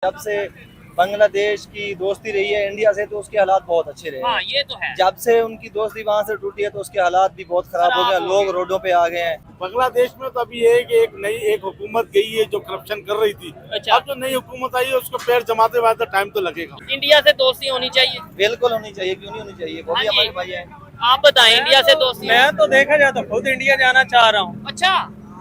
जब से बांग्लादेश की दोस्ती रही है इंडिया से तो उसके हालात बहुत अच्छे रहे हैं। हाँ ये तो है। जब से उनकी दोस्ती वहाँ से टूटी है तो उसके हालात भी बहुत खराब हो गए, लोग रोडों पे आ गए हैं। बांग्लादेश में तो अभी है कि एक हुकूमत गई है जो करप्शन कर रही थी। अच्छा। अब जो नई हुकूमत आई है उसको पैर जमाते वाते टाइम तो लगेगा। इंडिया से दोस्ती होनी चाहिए। बिल्कुल होनी चाहिए, क्यों नहीं होनी चाहिए, वो भी हाँ जी। हमारे भाई हैं। आप बताएं इंडिया से दोस्ती। मैं तो देखा जाए तो खुद इंडिया जाना चाह रहा हूँ। अच्छा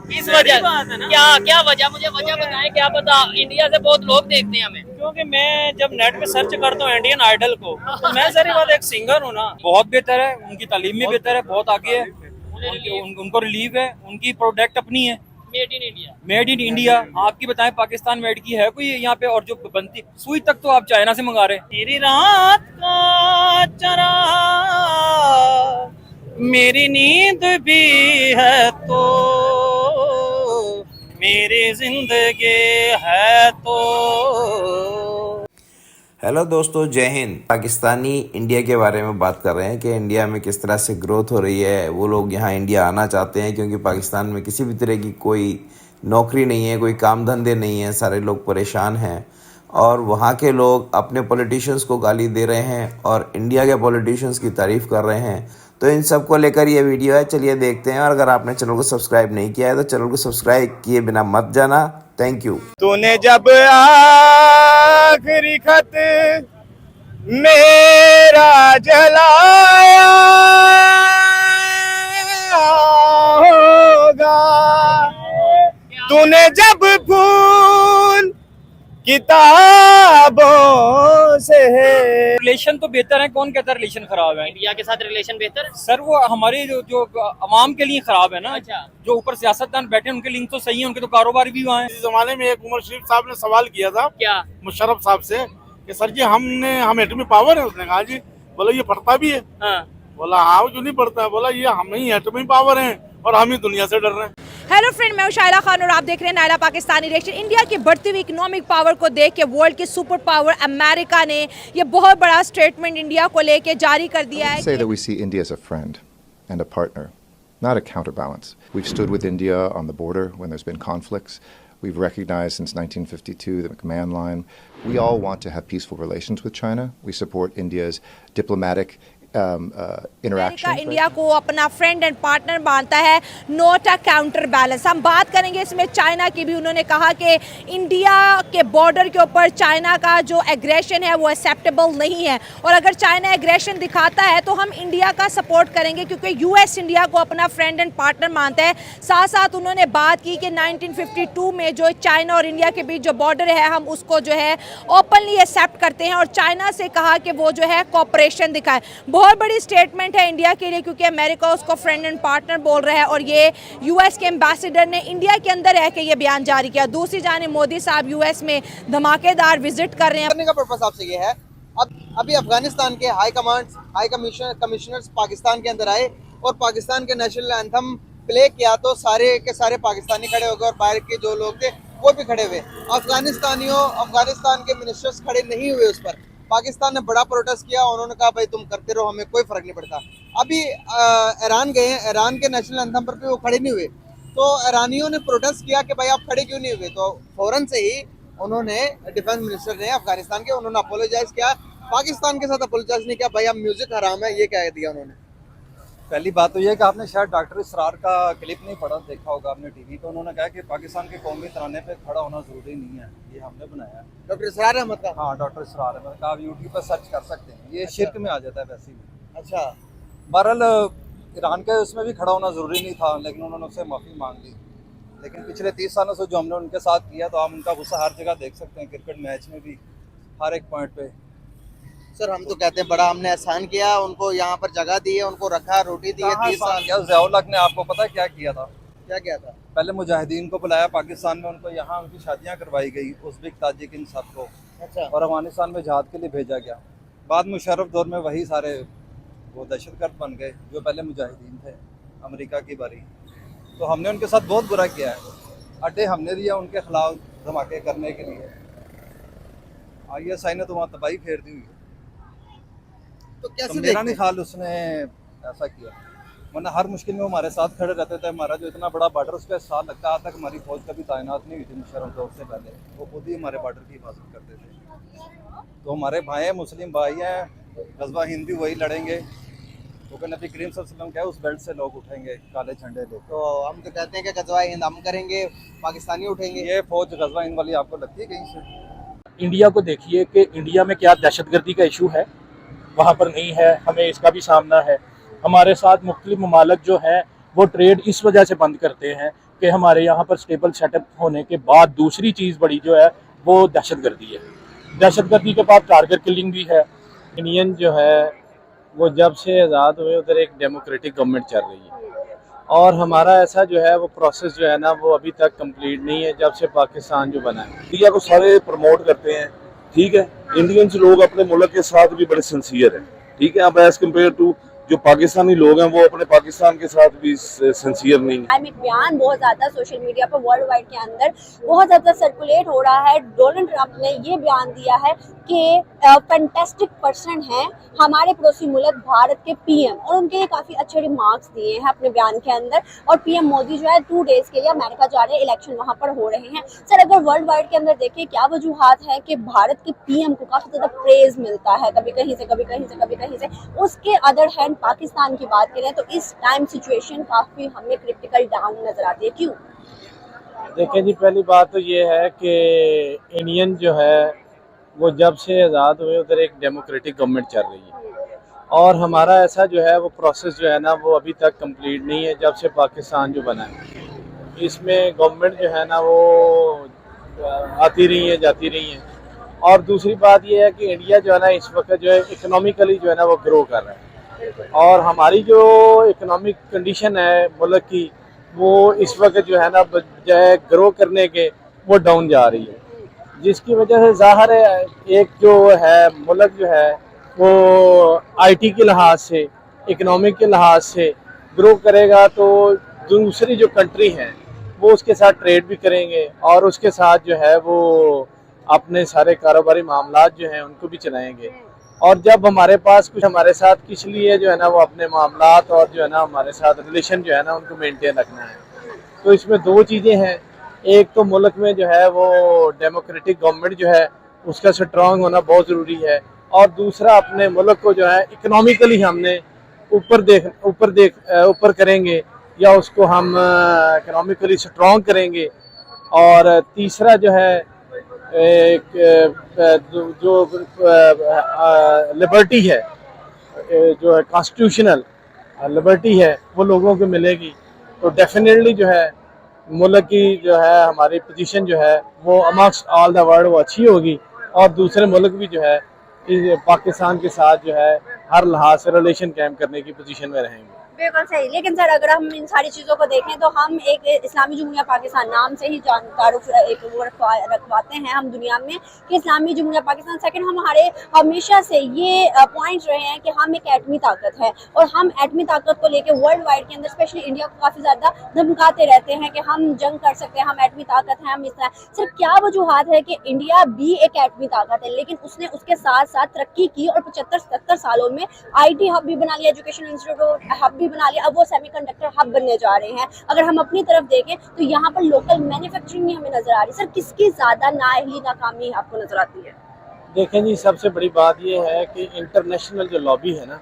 इस वजह बात है ना। क्या क्या वजह, मुझे वजह बताएं, क्या पता इंडिया से बहुत लोग देखते हैं हमें। क्योंकि मैं जब नेट पे सर्च करता हूँ इंडियन आइडल को तो मैं सारी बात एक सिंगर हूँ ना, बहुत बेहतर है, उनकी तालीम भी बेहतर है, बहुत आगे है, उनको रिलीफ है, उनकी प्रोडक्ट अपनी है, made in India. Made in India. आपकी बताएं पाकिस्तान मेड की है कोई यहाँ पे? और जो बनती सुई तक तो आप चाइना से मंगा रहे हैं। मेरी रात का चरा मेरी नींद भी है तो मेरी जिंदगी है तो। हेलो दोस्तों, जय हिंद। पाकिस्तानी इंडिया के बारे में बात कर रहे हैं कि इंडिया में किस तरह से ग्रोथ हो रही है। वो लोग यहाँ इंडिया आना चाहते हैं क्योंकि पाकिस्तान में किसी भी तरह की कोई नौकरी नहीं है, कोई काम धंधे नहीं है, सारे लोग परेशान हैं और वहाँ के लोग अपने पॉलिटिशियंस को गाली दे रहे हैं और इंडिया के पॉलिटिशियंस की तारीफ़ कर रहे हैं। तो इन सब को लेकर ये वीडियो है, चलिए देखते हैं। और अगर आपने चैनल को सब्सक्राइब नहीं किया है तो चैनल को सब्सक्राइब किए बिना मत जाना। Thank you. तूने जब आखिरी खत मेरा जलाया होगा, तूने जब फूल किताबों से रिलेशन तो बेहतर है, कौन कहता है रिलेशन खराब है? इंडिया के साथ रिलेशन बेहतर है सर वो हमारी जो अवाम के लिए खराब है ना। अच्छा। जो ऊपर सियासतदान बैठे हैं उनके लिंक तो सही है, उनके तो कारोबार भी वहाँ है। इस जमाने में एक उमर शरीफ साहब ने सवाल किया था क्या? मुशर्रफ साहब से कि सर जी हम एटमी पावर है। उसने कहा जी, बोला ये पढ़ता भी है। हाँ। बोला हाँ, क्यों नहीं पढ़ता है? बोला ये हम ही एटमी पावर हैं और हम ही दुनिया से डर रहे हैं। हेलो फ्रेंड, मैं हूं शायरा खान और आप देख रहे हैं नायरा पाकिस्तानी रिएक्शन। इंडिया की बढ़ती हुई इकोनॉमिक पावर को देख के वर्ल्ड की सुपर पावर अमेरिका ने ये बहुत बड़ा स्टेटमेंट इंडिया को लेके जारी कर दिया है। Say that we see India as a friend and a partner, not a counterbalance. We've stood with India on the border when there's been conflicts. We've recognized since 1952 the McMahon Line. We all want to have peaceful relations with China. We support India's diplomatic interaction. India को अपना friend and partner मानता है, not a counter balance. हम बात करेंगे इसमें China की भी। उन्होंने कहा कि इंडिया के बॉर्डर के ऊपर चाइना का जो एग्रेशन है वो एक्सेप्टेबल नहीं है और अगर चाइना एग्रेशन दिखाता है तो हम इंडिया का सपोर्ट करेंगे क्योंकि यूएस इंडिया को अपना फ्रेंड एंड पार्टनर मानता है। साथ साथ उन्होंने बात की कि 1952 में जो चाइना और इंडिया के बीच जो बॉर्डर है हम उसको जो है ओपनली एक्सेप्ट करते हैं और चाइना से कहा कि वो जो है कोऑपरेशन दिखाए। बहुत बड़ी स्टेटमेंट है इंडिया के लिए क्योंकि अमेरिका उसको फ्रेंड एंड पार्टनर बोल रहा है और ये यूएस के एम्बेसडर ने इंडिया के अंदर रह के ये बयान जारी किया। दूसरी जानिब मोदी साहब यूएस में धमाकेदार विजिट कर रहे हैं। करने का पर्पस आपसे ये है, अभी अफगानिस्तान के हाई कमिश्नर्स पाकिस्तान के अंदर आए और पाकिस्तान के नेशनल एंथम प्ले किया तो सारे के सारे पाकिस्तानी खड़े हो गए और बाहर के जो लोग थे वो भी खड़े हुए। अफगानिस्तान के मिनिस्टर्स खड़े नहीं हुए उस पर। पाकिस्तान ने बड़ा प्रोटेस्ट किया, उन्होंने कहा भाई तुम करते रहो, हमें कोई फर्क नहीं पड़ता। अभी ईरान गए, ईरान के नेशनल एंथम पर भी वो खड़े नहीं हुए तो ईरानियों ने प्रोटेस्ट किया कि भाई आप खड़े क्यों नहीं हुए। तो फौरन से ही उन्होंने डिफेंस मिनिस्टर ने अफगानिस्तान के उन्होंने अपोलोजाइज किया, पाकिस्तान के साथ अपोलोजाइज नहीं किया। भाई अब म्यूजिक हराम है, ये कह दिया उन्होंने। पहली बात तो ये कि आपने शायद डॉक्टर इसरार का क्लिप नहीं पढ़ा, देखा होगा आपने टीवी पे। उन्होंने कहा कि पाकिस्तान के कौमी तराने पे खड़ा होना जरूरी नहीं है, ये हमने बनाया है। डॉक्टर इसरार अहमद का? हाँ, डॉक्टर इसरार अहमद का आप यूट्यूब पर सर्च कर सकते हैं, ये शिर्क में आ जाता है वैसे भी। अच्छा। बहरहाल ईरान के उसमें भी खड़ा होना ज़रूरी नहीं था लेकिन उन्होंने उससे माफ़ी मांग ली। लेकिन पिछले 30 सालों से जो हमने उनके साथ किया तो आप उनका गुस्सा हर जगह देख सकते हैं, क्रिकेट मैच में भी, हर एक पॉइंट पे। सर हम तो कहते हैं बड़ा हमने एहसान किया, उनको यहाँ पर जगह दी है, उनको रखा, रोटी दी है 30 साल। ज़ियाउल हक ने आपको पता है क्या किया था? क्या किया था? पहले मुजाहिदीन को बुलाया पाकिस्तान में, उनको यहाँ उनकी शादियाँ करवाई गई, उज़्बेक ताजिक इन सबको। अच्छा। और अफगानिस्तान में जहाद के लिए भेजा गया। बाद मुशर्रफ दौर में वही सारे वो दहशतगर्द बन गए जो पहले मुजाहिदीन थे, अमेरिका की बारी। तो हमने उनके साथ बहुत बुरा किया है, अड्डे हमने दिया उनके खिलाफ धमाके करने के लिए। ISI ने तो वहाँ तबाही फेर दी हुई है। तो कैसे तो मेरा नहीं ख्याल उसने ऐसा किया। वरना हर मुश्किल में वो हमारे साथ खड़े रहते थे। हमारा जो इतना बड़ा बॉर्डर उस पर साल लगता, आज तक हमारी फौज कभी तैनात नहीं हुई थी मुशर्रफ दौर से पहले, वो खुद ही हमारे बॉर्डर की हिफाजत करते थे। तो हमारे भाई हैं, मुस्लिम भाई हैं, गज़वा हिंद भी वही लड़ेंगे, क्योंकि नबी करीम सल्लल्लाहु अलैहि वसल्लम क्या है, उस बेल्ट से लोग उठेंगे काले झंडे लेके। तो हम तो कहते हैं कि गज़वा हिंद हम करेंगे, पाकिस्तानी उठेंगे। ये फौज गज़वा हिंद वाली आपको लगती है कहीं से? इंडिया को देखिए कि इंडिया में क्या दहशतगर्दी का इशू है, वहाँ पर नहीं है, हमें इसका भी सामना है। हमारे साथ मुख्तलिफ ममालिक जो है वो ट्रेड इस वजह से बंद करते हैं कि हमारे यहाँ पर स्टेबल सेटअप होने के बाद दूसरी चीज़ बड़ी जो है वो दहशतगर्दी है। दहशतगर्दी के बाद टारगेट किलिंग भी है। इंडियन जो है वो जब से आज़ाद हुए उधर एक डेमोक्रेटिक गवर्नमेंट चल रही है, और हमारा ऐसा जो है वो प्रोसेस जो है ना वो अभी तक कंप्लीट नहीं है जब से पाकिस्तान जो बना है। इंडिया को सारे प्रमोट करते हैं, ठीक है। इंडियंस लोग अपने मुल्क के साथ भी बड़े सिंसियर हैं, ठीक है। अब एज कम्पेयर टू जो पाकिस्तानी लोग हैं वो अपने पाकिस्तान के साथ भी सिंसियर नहीं है। एक बयान बहुत ज्यादा सोशल मीडिया पर वर्ल्ड वाइड के अंदर बहुत ज्यादा सर्कुलेट हो रहा है। डोनाल्ड ट्रंप ने ये बयान दिया है कि फैंटास्टिक पर्सन हैं हमारे पड़ोसी मुल्क भारत के पीएम, और उनके काफी अच्छे रिमार्क्स दिए हैं अपने बयान के अंदर। और पीएम मोदी जो है 2 डेज के लिए अमेरिका जा रहे हैं, इलेक्शन वहां पर हो रहे हैं। सर अगर वर्ल्ड वाइड के अंदर देखें क्या वजूहात है कि भारत के पीएम को काफी ज्यादा प्रेज मिलता है, कभी कहीं से कभी कहीं से कभी कहीं से, उसके अदर हैंड पाकिस्तान की बात करें तो इस टाइम सिचुएशन काफी हमें क्रिटिकल डाउन नजर आती है, क्यों? देखें जी, पहली बात तो ये है कि इंडियन जो है वो जब से आज़ाद हुए उधर एक डेमोक्रेटिक गवर्नमेंट चल रही है, और हमारा ऐसा जो है वो प्रोसेस जो है ना वो अभी तक कंप्लीट नहीं है जब से पाकिस्तान जो बना है। इसमें गवर्नमेंट जो है ना वो आती रही है जाती रही है। और दूसरी बात ये है कि इंडिया जो है ना इस वक्त जो है इकोनॉमिकली जो है ना वो ग्रो कर रहा है, और हमारी जो इकोनॉमिक कंडीशन है मुल्क की वो इस वक्त जो है ना बजाय ग्रो करने के वो डाउन जा रही है, जिसकी वजह से ज़ाहिर है एक जो है मुल्क जो है वो आईटी के लिहाज से, इकोनॉमिक के लिहाज से ग्रो करेगा तो दूसरी जो कंट्री हैं वो उसके साथ ट्रेड भी करेंगे, और उसके साथ जो है वो अपने सारे कारोबारी मामलात जो हैं उनको भी चलाएंगे। और जब हमारे पास कुछ हमारे साथ किस लिए जो है ना वो अपने मामलात और जो है ना हमारे साथ रिलेशन जो है ना उनको मेंटेन रखना है, तो इसमें 2 चीज़ें हैं। एक तो मुल्क में जो है वो डेमोक्रेटिक गवर्नमेंट जो है उसका स्ट्रॉन्ग होना बहुत ज़रूरी है, और दूसरा अपने मुल्क को जो है इकोनॉमिकली हमने ऊपर करेंगे या उसको हम इकोनॉमिकली स्ट्रॉन्ग करेंगे। और तीसरा जो है एक जो लिबर्टी है, जो है कॉन्स्टिट्यूशनल लिबर्टी है वो लोगों को मिलेगी, तो डेफिनेटली जो है मुल्क की जो है हमारी पोजीशन जो है वो अमंगस्ट ऑल द वर्ल्ड वो अच्छी होगी, और दूसरे मुल्क भी जो है पाकिस्तान के साथ जो है हर लिहाज से रिलेशन कायम करने की पोजीशन में रहेंगे। बिल्कुल सही। लेकिन सर अगर हम इन सारी चीज़ों को देखें तो हम एक इस्लामी जमहूरिया पाकिस्तान नाम से ही तारुफ एक वो रखवाते हैं हम दुनिया में कि इस्लामी जमहूरिया पाकिस्तान। सेकंड, हमारे हमेशा से ये पॉइंट रहे हैं कि हम एक एटमी ताकत है, और हम एटमी ताकत को लेके वर्ल्ड वाइड के अंदर स्पेशली इंडिया को काफ़ी ज़्यादा धमकाते रहते हैं कि हम जंग कर सकते हैं, हम एटमी ताकत हैं, हम इस तरह। सर क्या वजूहात है कि इंडिया भी एक एटमी ताकत है लेकिन उसने उसके साथ साथ तरक्की की और 75-77 सालों में IT हब भी बना लिया, एजुकेशन इंस्टीट्यूट हब भी बना लिया, अब वो सेमीकंडक्टर हब बनने जा रहे हैं। अगर हम अपनी तरफ देखें तो यहाँ पर लोकल मैन्युफैक्चरिंग भी हमें नजर आ रही है। सर किसकी ज्यादा नाअहली नाकामी आपको नजर आती है? देखें जी, सबसे बड़ी बात ये है कि इंटरनेशनल जो लॉबी है ना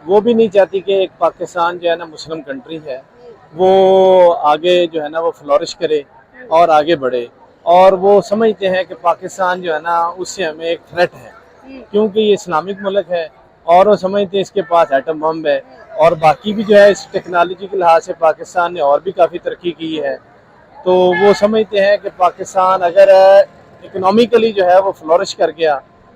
वो भी नहीं चाहती कि एक पाकिस्तान जो है ना मुस्लिम कंट्री है वो आगे जो है ना वो फ्लोरिश करे और आगे बढ़े, और वो समझते हैं कि पाकिस्तान जो है ना उससे हमें एक थ्रेट है क्योंकि ये इस्लामिक मुल्क है, और वो समझते हैं इसके पास एटम बम है, और बाकी भी जो है इस टेक्नोलॉजी के लिहाज से पाकिस्तान ने और भी काफ़ी तरक्की की है। तो वो समझते हैं कि पाकिस्तान अगर इकोनॉमिकली जो है वो फ्लोरिश कर गया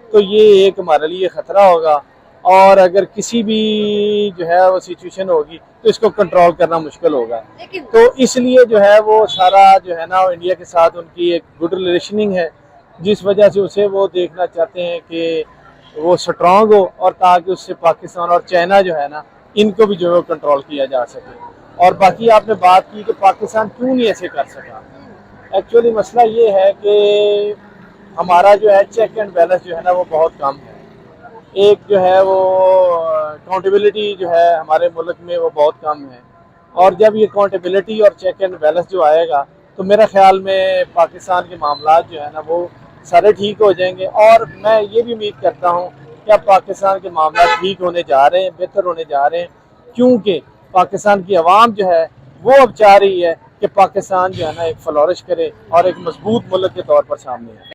तो ये एक हमारे लिए ख़तरा होगा, और अगर किसी भी जो है वो सिचुएशन होगी तो इसको कंट्रोल करना मुश्किल होगा। तो इसलिए जो है वो सारा जो है ना इंडिया के साथ उनकी एक गुड रिलेशनिंग है, जिस वजह से उसे वो देखना चाहते हैं कि वो स्ट्रांग हो, और ताकि उससे पाकिस्तान और चाइना जो है ना इनको भी जो है कंट्रोल किया जा सके। और बाकी आपने बात की कि पाकिस्तान क्यों नहीं ऐसे कर सका, एक्चुअली मसला ये है कि हमारा जो है चेक एंड बैलेंस जो है ना वो बहुत कम है। एक जो है वो अकाउंटेबिलिटी जो है हमारे मुल्क में वो बहुत कम है। और जब ये अकाउंटेबिलिटी और चेक एंड बैलेंस जो आएगा तो मेरा ख्याल में पाकिस्तान के मामला जो है ना वो सारे ठीक हो जाएंगे। और मैं ये भी उम्मीद करता हूँ कि अब पाकिस्तान के मामला ठीक होने जा रहे हैं, बेहतर होने जा रहे हैं, क्योंकि पाकिस्तान की आवाम जो है वो अब चाह रही है कि पाकिस्तान जो है ना एक फ्लोरिश करे और एक मजबूत मुल्क के तौर पर सामने आए।